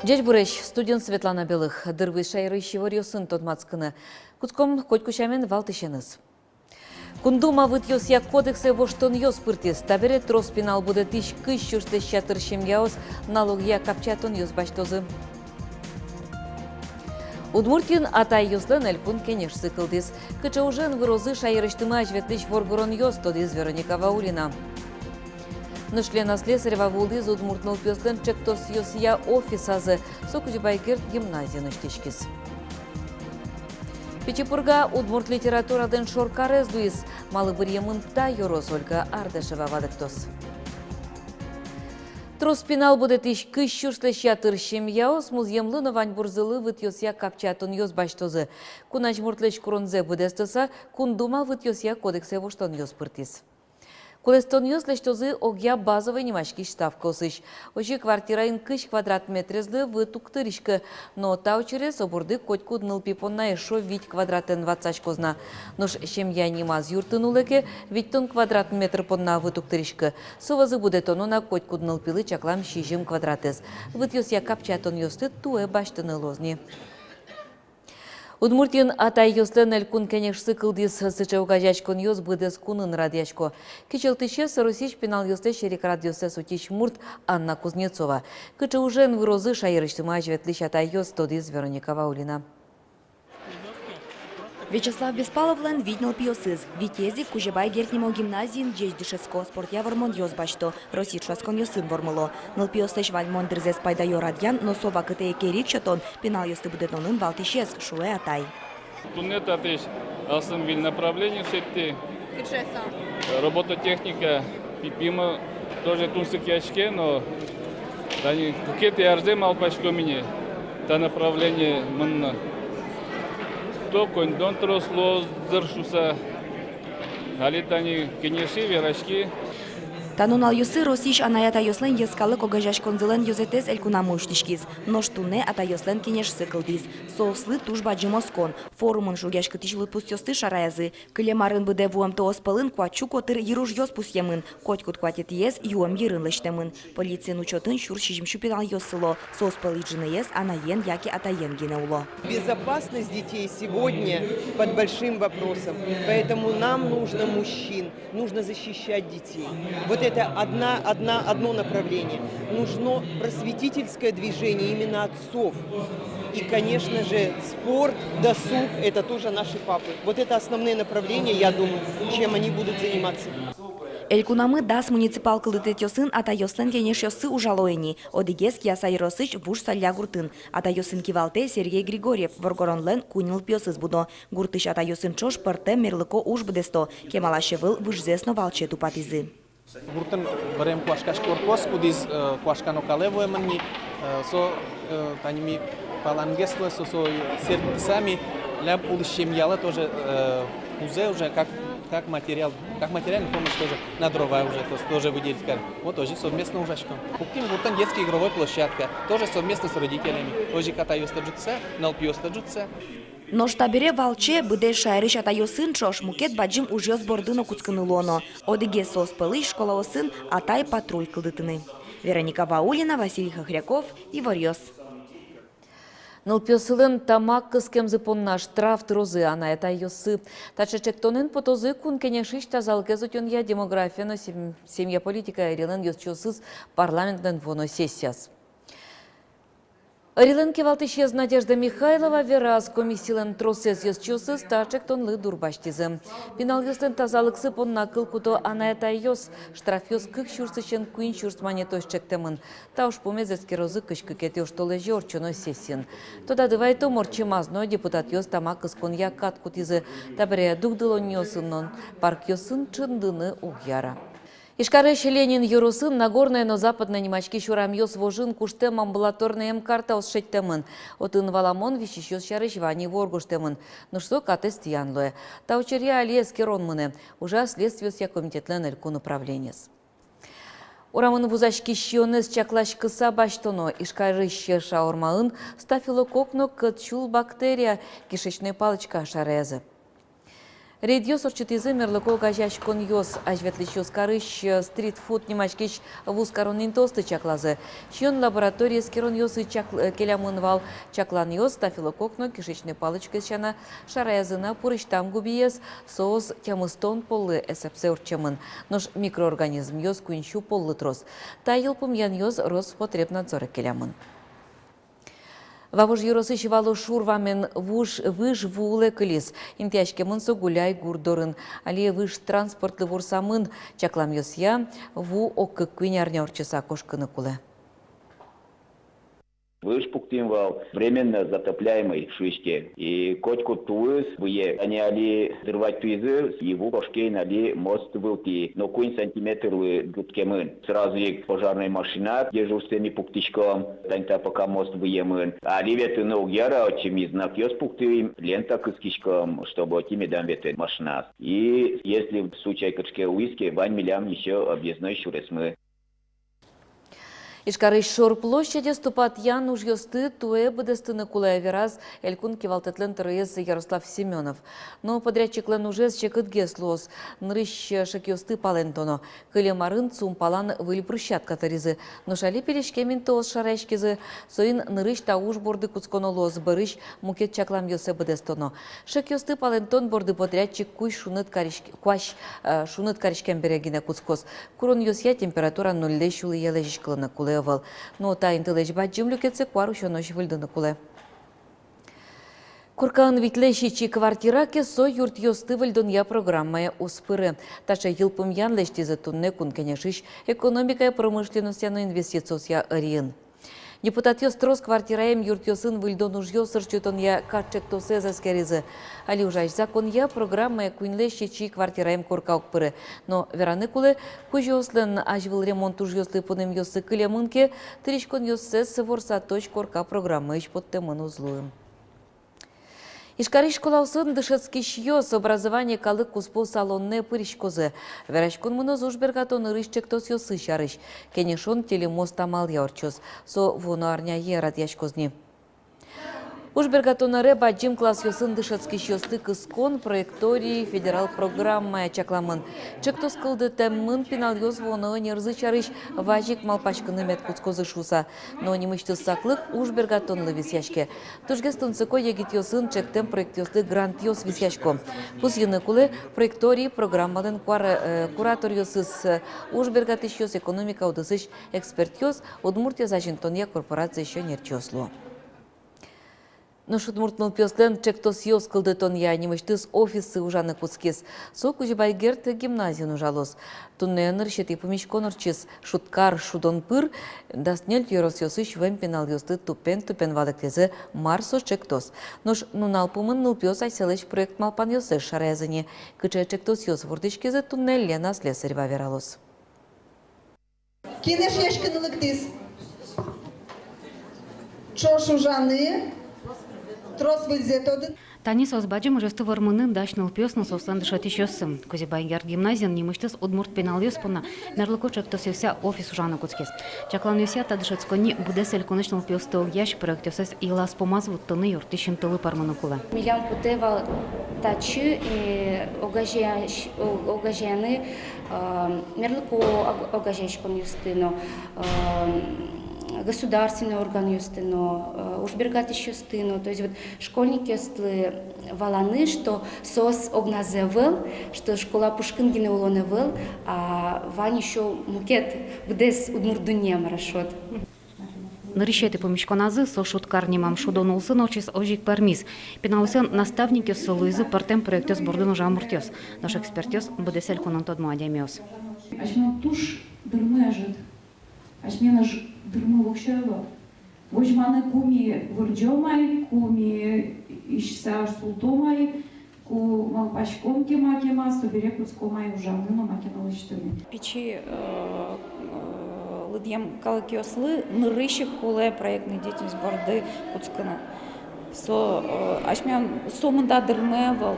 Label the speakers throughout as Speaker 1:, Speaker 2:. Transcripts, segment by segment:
Speaker 1: Дядь Буреш, студент Светлана Белых, дырвы шайры щеворьосын тотмацкыны. Кутком хоть кучамен валтышеныз. Кундума вытьёс я кодексе воштон ёс пыртис. Табере троспинал буде тиш кыш чуште щатыр шемьяос налог я капчатон ёс баштозы. Удмуртин атай ёслен элькун кенеш сыкылдис. Кыча ужен вырозы шайрыштыма ажветлиш воргорон ёс тодиз Вероника Ваулина. Нышлена слесарева вулдиз удмуртнул пёслен чектос ёс я офисазы Сокудибайгерт гимназия ныштишкис. Печепурга удмурт литератураден шоркарез дуиз, малы бырьемын та ёрос Ольга Ардашева вадыктос. Троспинал будет иш кыш чурслы щатыр шемьяос муземлы вань бурзылы вытьёс я капчатон ёс баштозы. Кунач муртлыч куронзе будестыса, кундума вытьёс я кодексе воштон ёс пыртис. Кулестон ёс лештозы огья базовый немашки штав косыш. Ожи квартираин кыш квадратметрезлы вытуктыришка, но таучерес обурды котьку дныл пипонна эшо вить квадратен вацач козна. Нош шемья немаз юртынулеке вить тон квадратметр понна вытуктыришка. Совазы будетонона котьку дныл пилы чаклам шижим квадратез. Вытьёс я капчатон ёсты туэ баштыны лозни. Удмуртин атай ёслен элькун кенеш сыкылдис сычауга жачкон ёс быдес кунын радиачко. Кичелтышес русич пенал ёсте шерик радиосе сутич мурт Анна Кузнецова. Кыча ужен вырозы шайрыштыма ажветлиш атай ёс тодиз Вероника Ваулина.
Speaker 2: Вячеслав Беспаловлен виднел пиосыз. Витези Кужебай гертнемо гимназиин жездишеско спортя вормон ёс башто. Росичраскон ёсын вормыло. Ныл пиостеш вальмон дырзес пайда ёрадьян, но сова кытые керикчатон пенал ёсты будетонын валтишес шуэ атай.
Speaker 3: Тунет атеш асын вил направление сетти. Робототехника пипима тоже тунсык яшке, но тани кукет и арзем алпашко мне. Та направление мынна. То кондон тросло зыршуса. Алитани кенеши верашки.
Speaker 2: Танунал юсы росиш анаята ёслен ескалы когажаш конзылен ёзетес элькунамуштишкиз. Ноштуне ата ёслен кенеш сыкылдиз. Соуслы тужба джимоскон. Форумын шугяш кытиш выпуст ёсты шараязы. Кылемарын быде вуам то оспылын куачу котыр йыруш ёс пусьемын. Котькут кватет ез юам йырын лыштемын. Полициен учетын шур шижим шупинал ёсыло. Соуспылы джины ез анаен яки атаен генеуло.
Speaker 4: Безопасность детей сегодня под большим вопросом. Поэтому нам нужно мужчин, нужно защищать детей. Вот это одно направление. Нужно просветительское движение именно отцов. И, конечно же, спорт, досуг – это тоже наши папы. Вот это основные направления, я думаю, чем они будут заниматься.
Speaker 2: Элькунамы дас муниципал кылытет ёсын ата ёслен кенеш ёсы ужалоэни. Одигес киясай росыч вуш салья гуртын. Ата ёсын кивалте Сергей Григорьев. Воргоронлен кунил пёсыз будо. Гуртыш ата ёсын чош пырте мерлыко уж будесто. Кемалашевыл вышзесно валче тупатизы.
Speaker 5: Гуртын барем куашкаш корпус, кудиз куашкано калево эмани, со таними палангесло, со сами ляб улыщем яла тоже узе уже как материальная помощь тоже на дрова уже, то есть тоже выделить. Вот тоже совместно ужашком. Куптим гуртан детская игровая площадка, тоже совместно с родителями. Тоже катаюсь таджутся, налпьёс таджутся.
Speaker 2: Но штабере валче быде шайрыш ата ёсын чош мукет баджим уж ёс бордыно куцкынылоно. Одиге сос пылы школа осын атай патруль кылдытыны. Вероника Ваулина, Василий Хохряков и Варьёс.
Speaker 1: Нылпёсылын тамак кыскемзы понна штраф трозы ана это ёсы. Тачачектонын потозы кун кенешиш тазалге зотён я демография, семья политика ирелен ёсчосыз парламентнен воно сессияс. Рилен кевалтышез Надежда Михайлова вераз комиссиялен тросес ёсчосы стачек тонлы дурбаштизы. Пинал ёстен тазалыксы понна кылкуто анаята ёс, штраф ёс кык шурсычен куин шурс манетош чектемын. Тауш помезески розы кышкы кетёш толы жорчоно сессин. Тода дывайто морчемазно депутат ёс тамак ыскон якат кутизы. Табре дугдылон ёсыннон, парк ёсын чындыны угяра. Ишкарыш Ленин юрусын Нагорная, но западная немачки шурам ёс вожын куштем амбулаторный карта осшеттемын. Отын валамон вещищёс шарыш вани воргуштемын. Ну что катест янлое. Таучерья алиес керонмыны. Уже следствиёс я комитетлен элькун управленец. Урамын вузашки шионыз чаклашкыса баштоно ишкарыще шаурмаын стафилококно кытчул бактерия кишечная палочка шарезы. Редьёс орчитизы мерлыко гажашкон ёс ажветлищёс карыш стритфуд немачкич вуз коронин тосты чаклазы. Шион лаборатория скерон ёсы келямын вал чаклан ёс стафилококно кишечной палочкой чана шарезына пурыштам губиес соос тямыстон поллы эсепсе урчамын. Нож микроорганизм ёс куинчу поллы трос. Тайыл ян ёс Роспотребнадзора келямын. Вавуж юросы шивало шурвамен выж вуле кылис. Интяшке мынсо гуляй гурдорын. Али выж транспортлы вурсамын чаклам ёсья ву оккы куинярня орчыса кошкыны куле.
Speaker 6: Выш пуктинвал временно затопляемой шишке. И котку туыз буе. Они али дырвать туизы, его кошкейн али мост вылти. Но куин сантиметр дуткемын. Сразу и пожарная машина, дежурствами пуктичком. Таньта пока мост буемын. Али веты на угяра, чем из знак ёс пуктим, лента кыскичком, чтобы отими дам веты машина. И если в случае качке уиски, вань милям еще объездной шуресмы.
Speaker 1: Ишкарыш шор площади ступат ян уж ёсты туэ быдестыны кулая вераз элькун кивалтетлен тырыез Ярослав Семенов. Но подрядчик лен уже чекытге слоз. Нырыщ шакёсты палентоно. Кыле марын цум палан выль брусчат катаризы. Но шали перешкемин тоос шарашкизы. Соин нырыщ тауш борды куцконо лоз барыш мукет чаклам ёсе быдестоно. Шакёсты палентон борды подрядчик куй шунет каришкен берегине куцкос. Курон ёсья температура 0 шулы ележишкылына куле. Но та интеллеж баджим люкеце квару шонош выльдыны куле. Куркан витлещичи квартираке со юрт ёсты выльдынья программая успыры. Таша йылпым ян лештизе тунне кун кенешиш экономика и промышленность яны инвестиция рин. Депутат ёстрос квартираем юрт ёсын выльдон уж ёсыр чутон я качек тосе заскеризы. Али ужаш закон я программа куинлещичи квартираем курка укпыры. Но вераны кулы кужёслен ажвыл ремонт уж ёслы пунем ёсы кылемынке тыришкон ёссес ворса точ курка программа иш подтемын узлуем. Ишкариш школаусын дышецкий шьёс образование калык куспо салонне пыришкозы. Верашкун мыноз ужбергатон рышчек тос ёсы шарыш. Кенешон телемост амал яорчоз. Со воно арня ерат яшкозни. Ужбергатонаре баджим класс ёсын дышецкий шьёсты кыскон проектории федерал программа чакламын. Чектос кылды теммын пинал ёз воно нерзы чарыш важик малпачкыны мет куцкозы шуса. Но немышты саклык ужбергатонлы висяшке. Тужгестун цыко егит ёсын чектем проект ёсты грант ёс висяшко. Пус йыны кулы проектории программадын куратор ёсыс ужбергатыш ёс экономика удысыш эксперт ёс Удмуртия зажинтонья корпорация ещё нерчёсло. Но шутмуртнул пёслен чектос ёс кылды тон я немыштыс офисы ужаны куцкес. Со кужибайгерт гимназию нужалос. Тунне нырщети помещкон орчис шуткар шудон пыр даснель ёрос ёсыш вем пенал ёсты тупен валектезе марсо чектос. Нош нунал пумын нул пёс айселыш проект малпан ёсы шарезыне. Кыче чектос ёс вурдышкезе тунне Лена слесарева вералос.
Speaker 7: Кинеш ешкынылыктис. Чош ужаны. Трос выльзетоды.
Speaker 8: Танис озбаджим уже стывармынын дашныл пёсно сослан дышат ещёсым. Кузебайгер гимназиян немыштыс удмурт пенал ёспына мерлыко чектос ёся офис ужаны куцкес. Чаклан ёся тадышацкони будесель конечныл пёстыл яш проект ёсес илас помазвут тыны юртишин тылы парманы кулы.
Speaker 9: Милям путева тачы огажяны мерлыко огажешкон юстыно государственный орган юстыно, ужбергатыш юстыно, то есть вот школьники юстлы валаны, что сос огназевел, что школа Пушкингина улоневел, а вань еще мукет гдес удмурдунем рашот.
Speaker 8: Нарищети помічконазы со шуткарнимам шудонулсын очис ожик пармиз. Пеналысын наставник ёс Луизы партем проектёс бордыно жамуртёс. Наш экспертёс быдесель конантод муадемиос.
Speaker 10: Ашмен туш дырмежит. Ашменаж дырмы вокшева. Вожманы куми вырджомай, куми ишса султомай, ку малпачком кема, собере куцкомай ужамныно макиналыштыны.
Speaker 11: Печи лыдьям калыкёслы нырыщик куле проектный деятельность борды куцкына. Со ашмен сомында дырмевал.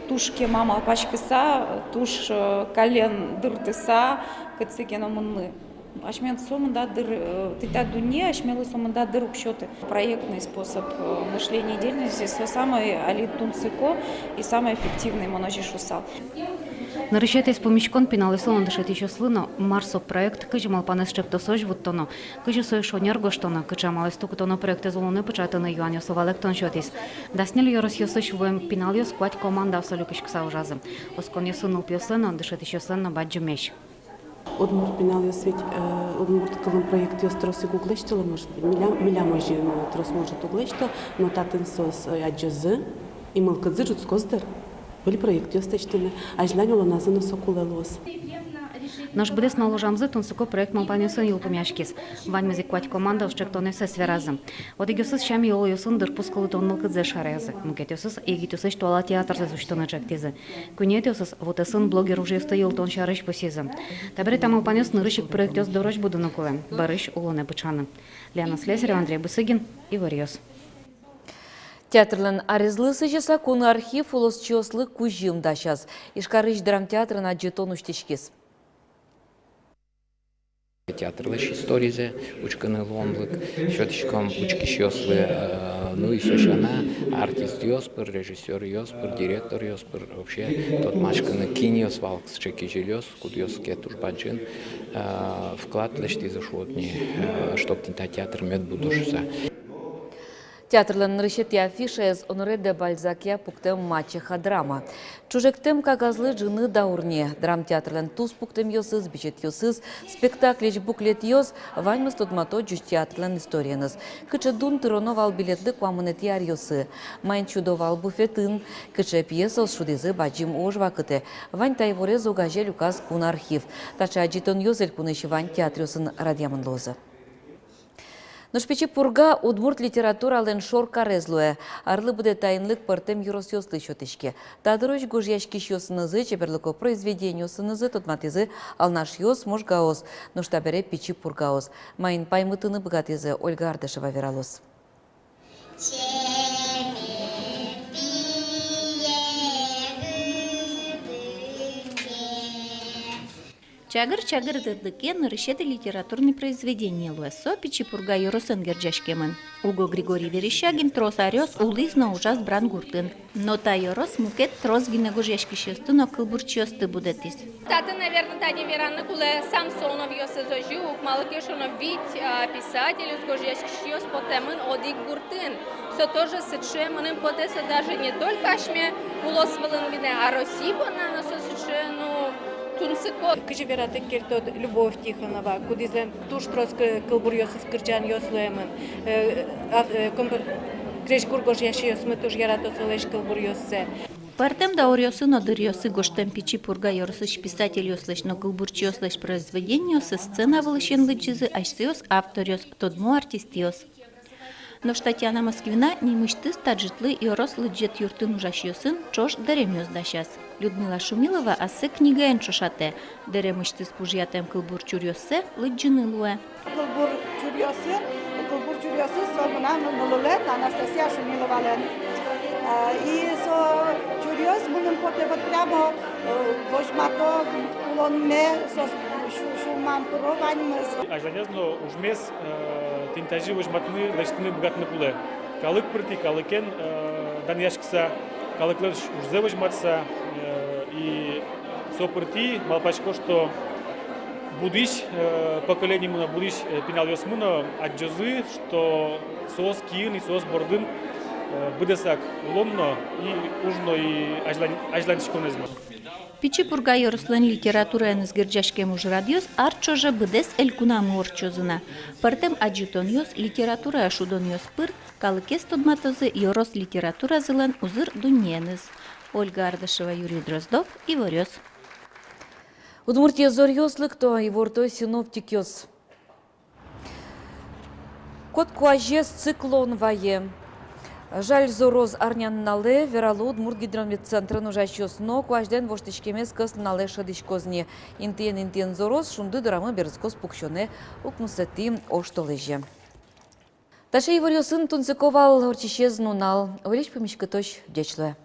Speaker 11: Туш кема малпачкыса, туш колен дыртыса, кыцыгена мынны. Ашмен сомында дыр, тита дуне, ашмелы сомында дыр укшоты. Проектный способ мышления и деятельности, самый алитунцыко и самый эффективный моножиш усал.
Speaker 8: Нарышетесь помічкон піналисону дишетічо слино Марсо проект кижимал пане щептосож вуттоно. Кижисою шоняргоштоно, кичамали стукутоно проекти золони початини юаньосова лектоншотіс. Дасніль йоросйосиш воєм піналіос квать команда абсолюкиш ксаужази. Оскон йосину піослено дишетічо слино баджу меш.
Speaker 12: Удмурт пеналиос ведь удмурт кылым проект йостросы гуглештело может миля можи трос может углешто, но татын сос аджозы и мылкадзы жуцкоздер. Были проекты остечтены, а желание лоназы сокулелос.
Speaker 8: Наш будес наложамзы тунсуко проект малпаньосын йылпымяшкес. Вань мезик квать команда ушчектоны сесверазы. Одегёсыз шами йолойосын дыр пускалы тоннылкыдзе шарязы. Мукетёсыз егитёсыз туала театрзы зуштоны чектезы. Кунетёсыз вотесын блогер уже сты йылтон шарыш посезы. Табре там малпаньос нырышик проектёс дорож будуны куле. Барыш улоне бычаны. Лена Слесарева, Андрей Бысыгин, Иварьёс.
Speaker 1: Театрлын аризлысы жаса куны архив улос чослы кужим дашас. Ишкарыш драмтеатрына жетон уштешкес.
Speaker 13: Театрлыш историзе, учканы ломлык, шотишком учки шёслы, ну и сошана, артист йоспыр, режиссер йоспыр, директор йоспыр, вообще тот машканы киньос валкс чеки жилёс, кудьос кетушбаджин, вклад лешти зашотни, чтоб тинта театр мед будушса.
Speaker 1: Театрлын нырышети афиша из Оноре де Бальзакия пуктем мачеха драма. Чужектем кагазлы жыны даурне. Драм театрлын туз пуктем йосыз, бичет йосыз, спектаклич буклет йоз, ваньмыз тодмато джуш театрлын историяныз. Кычы дун тыроновал билетлы квамынети арьосы. Майн чудовал буфетін, кычы пьеса шудезы баджим ожва кыты. Вань тайворе зогаже люказ кун архив. Тача аджитон йозель куныш вань театрёсын радиамын лозы. Ношпечи пурга удмурт литература лен шор карезлуе. Арлы буде тайнлык пыртем юросёслы шотышке. Тадырыш гужьяшки шёсынызы, чеберлыко произведению сынызы, тотматызы, алнаш йос можгаос, ноштабере печи пургаос. Майын паймытыны богатызы Ольга Ардышева вералос.
Speaker 14: Чагыр-чагыр дырдыке нырышеты литературный произведение луэсо пичипурга юросын герджашкемын. Уго Григорий Верещагин трос арёс улыз на ужас бран гуртын. Но та юрос мукет трос гинегужешки шёсты, но кылбурчёсты будетис.
Speaker 15: Тата, наверное, та невероятно, куле Самсонов ёсы зожу, малакешонов вид писатель, сгожешки шёс потемын одик гуртын. Все тоже сыче, мынын потеса даже не только ашме улос вылынбине, а Росибона, но сыче, ну, Тунсыко.
Speaker 16: Кыжевераты кертод Любовь Тихонова, кудизлен туш трос кылбур ёсыз кырджан ёслуэмын. Греш гургош яши ёсмы туш яратосы леш кылбур ёссе.
Speaker 14: Партем да орёсы нодыр ёсы гоштем пичи пурга ёрсыш писатель ёслеш, но кылбурч ёслеш произведение ёсы сцена вылышен лыджизы, ашсёс автор ёс, тодму артист ёс. Но Татьяна Москвина немышты стаджитлы ёрос лыджет юртын ужашьёсын чош даремёс дащас. Людмила Шумилова ассы книгаен чошате. Даремышты спужьятем кылбур чурьёссе лыджины луэ.
Speaker 17: Кылбур чурьёсы сомына мылылет Анастасия Шумилова лен. И со чурьёс мылын поте вот прямо вожмато улонне со шуман пурованьмыз.
Speaker 18: Ажданязно ужмес тинтажи вожматны лештыны богатны пуле. Калык прыти, калыкен даньяшкса, калыклер ужзе вожматса и сопрти малпачко, что будиш поколение муна будиш пинал ёсмуна аджозы, что сос киин и сос бордын быдесак ломно и ужно и ажланчко не знаю.
Speaker 14: Пичи пурга ёрслен литература эныз герджашкем уж радиос арчожа быдес элькунаму орчозына. Партем аджутон ёс литература ашудон ёс пыр, калыкес тодматозы ёрос литература зылен узыр дуньеныз. Ольга Ардышева, Юрий Дроздов, Иварёс.
Speaker 1: Удмуртия зор ёслык, то и вортой синоптик ёс. Кот куажес циклон вае. Жаль зороз арняннале, вералу Удмурт гидромедцентра нужащёс, но куажден воштичкемес кыс нале шадичкозне. Интен зороз шунды драмы берзкоз пукшоне укмусети оштолеже. Таша Иварёсын тунцыковал орчищез нунал, овелич помешкоточ дечле.